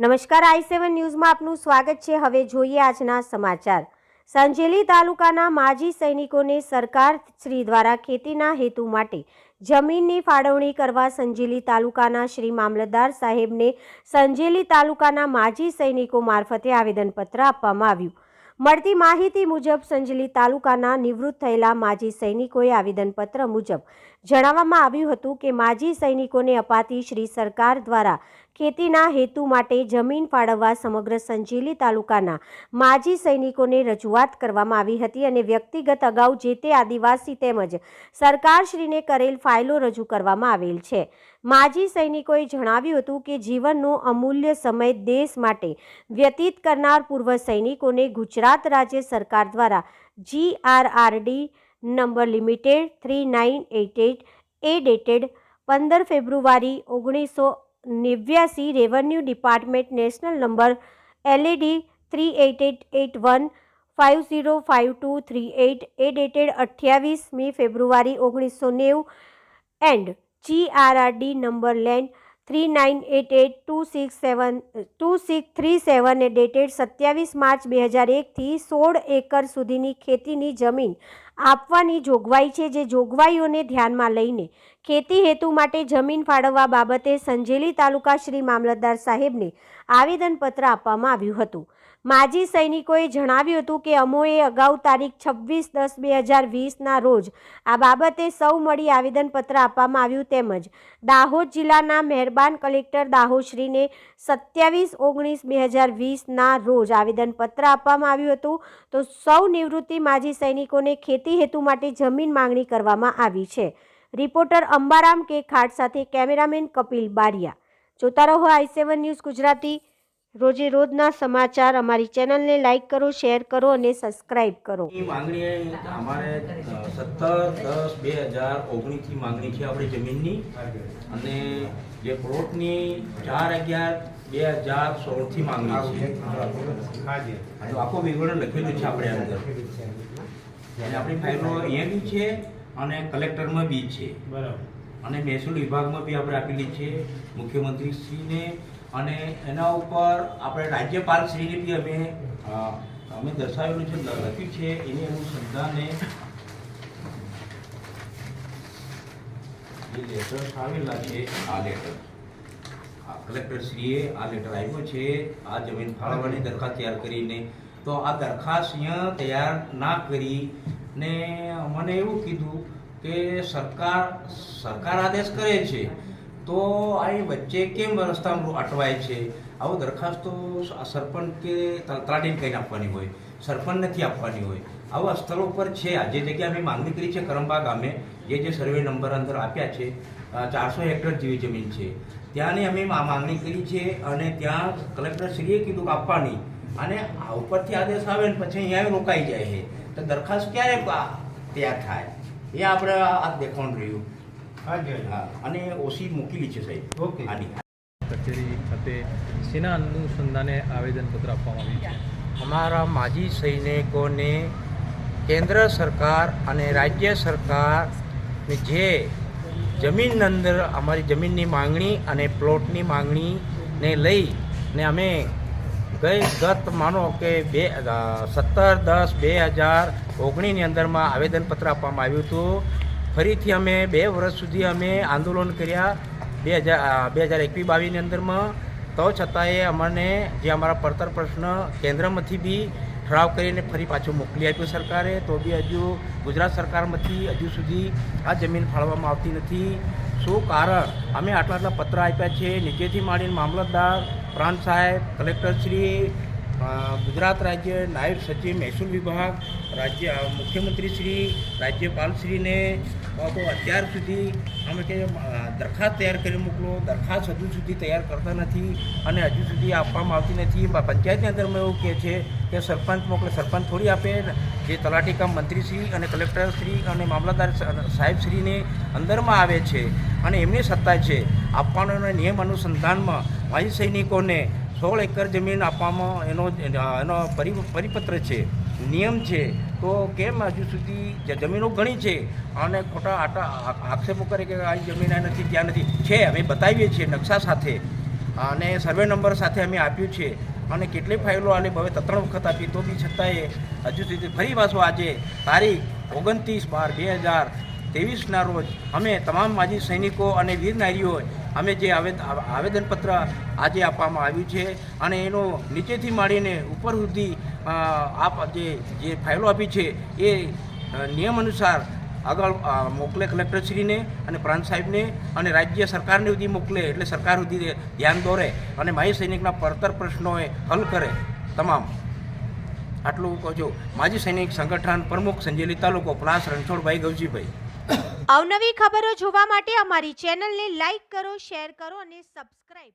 નમસ્કાર, i7 ન્યૂઝમાં આપનું સ્વાગત છે। હવે જોઈએ આજના સમાચાર। સંજેલી તાલુકાના માજી સૈનિકોને સરકાર શ્રી દ્વારા ખેતીના હેતુ માટે જમીનની ફાળવણી કરવા સંજેલી તાલુકાના શ્રી મામલતદાર સાહેબને સંજેલી તાલુકાના માજી સૈનિકો મારફતે આવેદનપત્ર આપવામાં આવ્યું। મળતી માહિતી મુજબ સંજેલી તાલુકાના નિવૃત્ત થયેલા માજી સૈનિકોએ આવેદનપત્ર મુજબ જણાવવામાં આવ્યું હતું કે માજી સૈનિકોને અપાતી શ્રી સરકાર દ્વારા ખેતીના હેતુ માટે જમીન ફાળવવા સમગ્ર સંજેલી તાલુકાના માજી સૈનિકોને રજૂઆત કરવામાં આવી હતી અને વ્યક્તિગત અગાઉ જે તે આદિવાસી તેમજ સરકારશ્રીને કરેલ ફાઇલો રજૂ કરવામાં આવેલ છે। માજી સૈનિકોએ જણાવ્યું હતું કે જીવનનો અમૂલ્ય સમય દેશ માટે વ્યતીત કરનાર પૂર્વ સૈનિકોને ગુજરાત રાજ્ય સરકાર દ્વારા GRRD નંબર લિમિટેડ 3988 એ ડેટેડ 15 ફેબ્રુઆરી 1989 revenue department national number LAD 38881 505238 એ ડેટેડ 28મી ફેબ્રુઆરી 1990 એન્ડ GRRD નંબર લેન્ડ 39882637 એ ડેટેડ 27 માર્ચ 2001 થી 16 એકર સુધીની ખેતીની જમીન આપવાની જોગવાઈ છે। જે જોગવાઈઓને ધ્યાનમાં લઈને ખેતી હેતુ માટે જમીન ફાળવવા બાબતે સંજેલી તાલુકા શ્રી મામલતદાર સાહેબને આવેદનપત્ર આપવામાં આવ્યું હતું। માજી સૈનિકોએ જણાવ્યું હતું કે અમોએ અગાઉ તારીખ 26/10/2020ના રોજ આ બાબતે સૌ મળી આવેદનપત્ર આપવામાં આવ્યું તેમજ દાહોદ જિલ્લાના મહેરબાન કલેક્ટર દાહોદશ્રીને 27/19/2020ના રોજ આવેદનપત્ર આપવામાં આવ્યું હતું। તો સૌ નિવૃત્તિ માજી સૈનિકોને ખેતી હેતુ માટે જમીન માંગણી કરવામાં આવી છે। રિપોર્ટર અંબારામ કે ખાટ સાથે કેમેરામેન કપિલ બારિયા। જોતા રહો i7 ન્યૂઝ ગુજરાતી। રોજે રોજના સમાચાર અમારી ચેનલને લાઈક કરો, શેર કરો અને સબસ્ક્રાઇબ કરો। માંગણી અમારે 17/10/2019 થી માંગણી છે આપણી જમીનની અને જે પ્લોટની 4/11/2016 થી માંગણી છે। તો આખો વિવરણ લખેલું છે આપણે અંદર અને આપણી ફાઇલો અહીંયા બી છે અને કલેક્ટરમાં બી છે અને મહેસૂલ વિભાગમાં બી આપણે આપેલી છે મુખ્યમંત્રીશ્રીને અને એના ઉપર આપણે રાજ્યપાલશ્રીને બી અમે દર્શાવેલું છે, લખ્યું છે એની અનુસંધાને જે લેટર આવેલા છે આ લેટર કલેક્ટરશ્રીએ આ લેટર આપ્યો છે આ જમીન ફાળવવાની દરખાસ્ત તૈયાર કરીને। તો આ દરખાસ્ત અહીંયા તૈયાર ના કરી ને મને એવું કીધું કે સરકાર આદેશ કરે છે તો આ વચ્ચે કેમ રસ્તામાં અટવાય છે? આવો દરખાસ્ત તો સરપંચ કે તલાટીને કહીને આપવાની હોય, સરપંચ નથી આપવાની હોય। આવા સ્થળો પર છે આ જે જગ્યાએ અમે માંગણી કરી છે કરંબા ગામે જે સર્વે નંબર અંદર આપ્યા છે 400 હેક્ટર જેવી જમીન છે ત્યાંની અમે માંગણી કરી છે અને ત્યાં કલેક્ટરશ્રીએ કીધું કે આપવાની અને આ ઉપરથી આદેશ આવે ને પછી અહીંયા રોકાઈ જાય છે તો દરખાસ્ત ક્યારે તૈયાર થાય એ આપણે આ દેખાવાનું રહ્યું અને ઓછી મૂકેલી છે સાહેબ। ઓકે આની કચેરી ખાતે શેના અનુસંધાને આવેદનપત્ર આપવામાં આવ્યું છે? અમારા માજી સૈનિકોને કેન્દ્ર સરકાર અને રાજ્ય સરકારની જે જમીન અંદર અમારી જમીનની માંગણી અને પ્લોટની માંગણીને લઈને અમે ગત માનો કે 17/10/2019ની અંદરમાં આવેદનપત્ર આપવામાં આવ્યું હતું। ફરીથી અમે 2 વર્ષ સુધી અમે આંદોલન કર્યા 2021-22ની અંદરમાં તો છતાંય અમને જે અમારા પડતર પ્રશ્ન કેન્દ્રમાંથી બી ઠરાવ કરીને ફરી પાછું મોકલી આપ્યું સરકારે તો બી હજુ ગુજરાત સરકારમાંથી હજુ સુધી આ જમીન ફાળવવામાં આવતી નથી। શું કારણ? અમે આટલા પત્ર આપ્યા છે નીચેથી માંડીને મામલતદાર, પ્રાંત સાહેબ, કલેક્ટરશ્રી, ગુજરાત રાજ્ય નાયબ સચિવ મહેસૂલ વિભાગ, મુખ્યમંત્રીશ્રી, રાજ્યપાલશ્રીને તો અત્યાર સુધી અમે કે દરખાસ્ત તૈયાર કરી મોકલો, દરખાસ્ત હજુ સુધી તૈયાર કરતા નથી અને હજુ સુધી આપવામાં આવતી નથી। પંચાયતની અંદરમાં એવું કહે છે કે સરપંચ મોકલે, સરપંચ થોડી આપે, જે તલાટી કામ મંત્રીશ્રી અને કલેક્ટરશ્રી અને મામલતદાર સાહેબશ્રીને અંદરમાં આવે છે અને એમની સત્તા છે આપવાનો નિયમ અનુસંધાનમાં માજી સૈનિકોને 16 એકર જમીન આપવામાં એનો પરિપત્ર છે, નિયમ છે। તો કેમ હજુ સુધી જમીનો ઘણી છે અને ખોટા આક્ષેપો કરે કે આ જમીન આ નથી ત્યાં નથી છે? અમે બતાવીએ છીએ નકશા સાથે અને સર્વે નંબર સાથે અમે આપ્યું છે અને કેટલી ફાઇલો આલે હવે 3 વખત આપી તો બી છતાંય હજુ સુધી ફરી પાછું આજે તારીખ 29/12/2023ના રોજ અમે તમામ માજી સૈનિકો અને વીર નારીઓ અમે જે આવેદનપત્ર આજે આપવામાં આવ્યું છે અને એનો નીચેથી માંડીને ઉપર સુધી જે ફાઇલો આપી છે એ નિયમ અનુસાર આગળ મોકલે કલેક્ટરશ્રીને અને પ્રાંત સાહેબને અને રાજ્ય સરકારને સુધી મોકલે એટલે સરકાર સુધી ધ્યાન દોરે અને માજી સૈનિકના પડતર પ્રશ્નોએ હલ કરે તમામ. આટલું કહું છું. માજી સૈનિક સંગઠન પ્રમુખ સંજેલી તાલુકો પ્લાસ રણછોડભાઈ ગવજીભાઈ. અવનવી ખબરો જોવા માટે અમારી ચેનલને લાઈક કરો, શેર કરો અને સબસ્ક્રાઇબ